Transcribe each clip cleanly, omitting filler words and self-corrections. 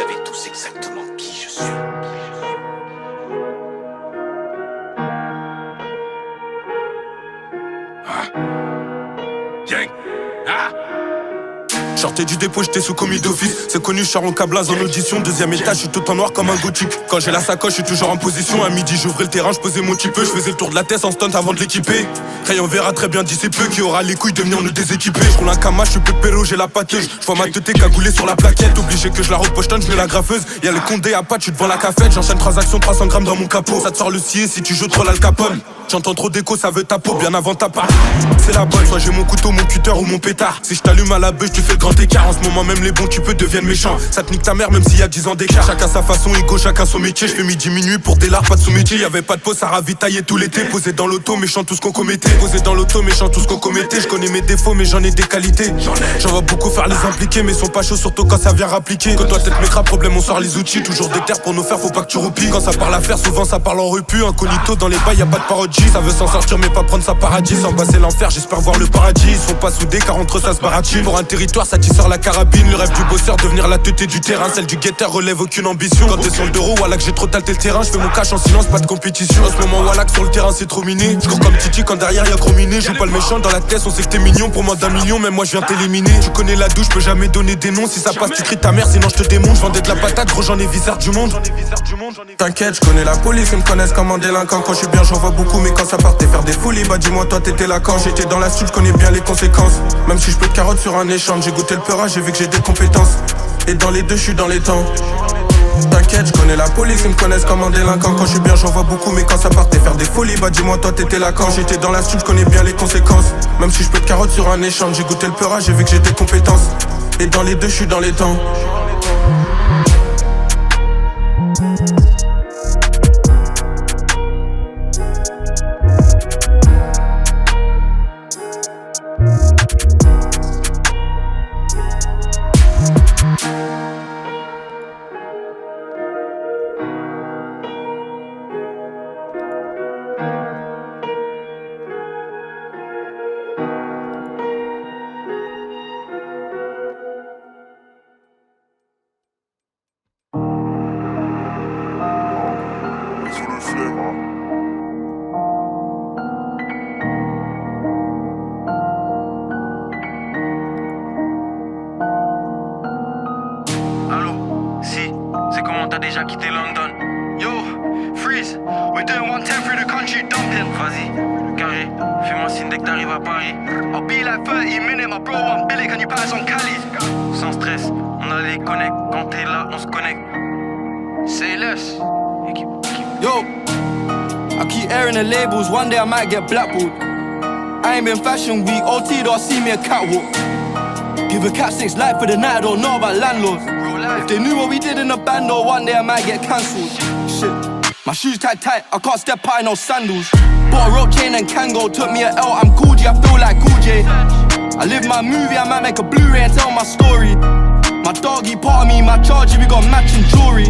savez tous exactement qui je suis. Sortais du dépôt, j'étais sous commis d'office. C'est connu, Charon Cablaz en audition. Deuxième étage, je suis tout en noir comme un gothique. Quand j'ai la sacoche, je suis toujours en position. À midi, j'ouvrais le terrain, je posais mon petit peu. Je faisais le tour de la tête en stunt avant de l'équiper. Rayon verra très bien d'ici peu qui aura les couilles de venir nous déséquiper. Je roule un Kama, je suis pépéro, j'ai la pâteuse. Je vois ma tête cagoulée sur la plaquette. Obligé que je la repochetonne, je mets la graffeuse. Y'a le Condé à patte, je suis devant la cafette. J'enchaîne transaction, 300 grammes dans mon capot. Ça te sort le scié si tu joues trop l'Al Capone. J'entends trop d'écho, ça veut ta peau, bien avant ta part. C'est la bonne, soit j'ai mon couteau, mon cutter ou mon pétard. Si je t'allume à la beuge, tu fais le grand écart. En ce moment, même les bons tu peux deviennent méchants. Ça te nique ta mère, même s'il y a 10 ans d'écart. Chacun sa façon, ego, chacun son métier. Je fais midi, minuit pour des lards, pas de sous-métier. Y'avait pas de peau, ça ravitaillait tout l'été. Posé dans l'auto, méchant tout ce qu'on commettait. Posé dans l'auto, méchant tout ce qu'on commettait. Je connais mes défauts, mais j'en ai des qualités. J'en vois beaucoup faire les impliqués, mais sont pas chauds, surtout quand ça vient rappliquer. Quand toi tête mettra problème, on sort les outils. Toujours des terres pour nous faire, faut pas que tu roupies. Quand ça parle à faire, souvent ça parle en repu. Incognito dans les bails, y a pas de parodie. Ça veut s'en sortir, mais pas prendre sa paradis. Sans passer l'enfer, j'espère voir le paradis. Ils sont pas soudés car entre ça se baratine. Pour un territoire, ça tisseur la carabine. Le rêve du bosseur, devenir la teuté du terrain. Celle du guetteur relève aucune ambition. Quand t'es sur le dos, voilà que j'ai trop talté le terrain. Je fais mon cash en silence, pas de compétition. En ce moment, voilà que sur le terrain c'est trop miné. Je cours comme Titi quand derrière y'a gros miné. Joue pas le méchant dans la tête, on sait que t'es mignon. Pour moins d'1 million, même moi je viens t'éliminer. Tu connais la douche, peux jamais donner des noms. Si ça passe, tu cries ta mère, sinon je te démonte. Je vendais de la patate, gros j'en ai viscère du monde. T'inquiète, je connais la police, ils me connaissent comme un délinquant. Quand je suis bien, j'en vois beaucoup, mais quand ça partait faire des folies, bah dis-moi, toi t'étais là quand j'étais dans la suite, je connais bien les conséquences. Même si je peux de carottes sur un échange, j'ai goûté le peurage, j'ai vu que j'ai des compétences. Et dans les deux, je suis dans les temps. T'inquiète, je connais la police, ils me connaissent comme un délinquant. Quand je suis bien, j'en vois beaucoup, mais quand ça partait faire des folies, bah dis-moi, toi t'étais là quand j'étais dans la suite, je connais bien les conséquences. Même si je peux de carottes sur un échange, j'ai goûté le peurage, j'ai vu que j'ai des compétences. Et dans les deux, je suis dans les temps. Allô, si, c'est comment t'as déjà quitté London? Yo, freeze, we're doing 110 through the country dumping. Vas-y, carré, fais-moi signe dès que t'arrives à Paris. I'll be like 30 minutes, my bro, I'm Billy, can you pass on Cali? Sans stress, on a les connects, quand t'es là, on se connecte. Say less. Yo, I keep airing the labels, one day I might get blackballed. I ain't been fashion week, OT don't see me a catwalk. Give a cat 6 life for the night, I don't know about landlords. If they knew what we did in the band, though, one day I might get cancelled. Shit, my shoes tight, I can't step out in no sandals. Bought a rope chain and Kango, took me a L, I'm Cool G, I feel like Cool J. I live my movie, I might make a Blu-ray and tell my story. My doggy part of me, my charger, we got matching jewelry.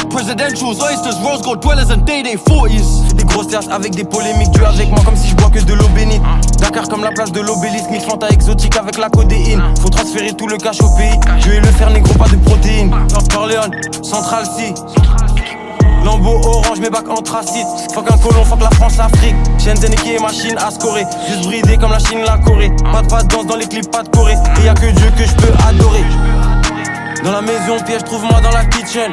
Presidentials, oysters, rose gold dwellers and day 40s. Fais des grosses terres avec des polémiques, tu avec moi comme si je bois que de l'eau bénite. Dakar comme la place de l'obélisque, mix Fanta exotique avec la codéine. Faut transférer tout le cash au pays, je vais le faire négro, pas de protéines. Corleone, Central C, Lambeau orange, mes bacs anthracite. Fuck un colon, fuck la France, Afrique. Shenzhen qui est machine à scorer, juste bridé comme la Chine, la Corée. Pas de danse dans les clips, pas de Corée. Et y'a que Dieu que je peux adorer. Dans la maison piège, trouve-moi dans la kitchen.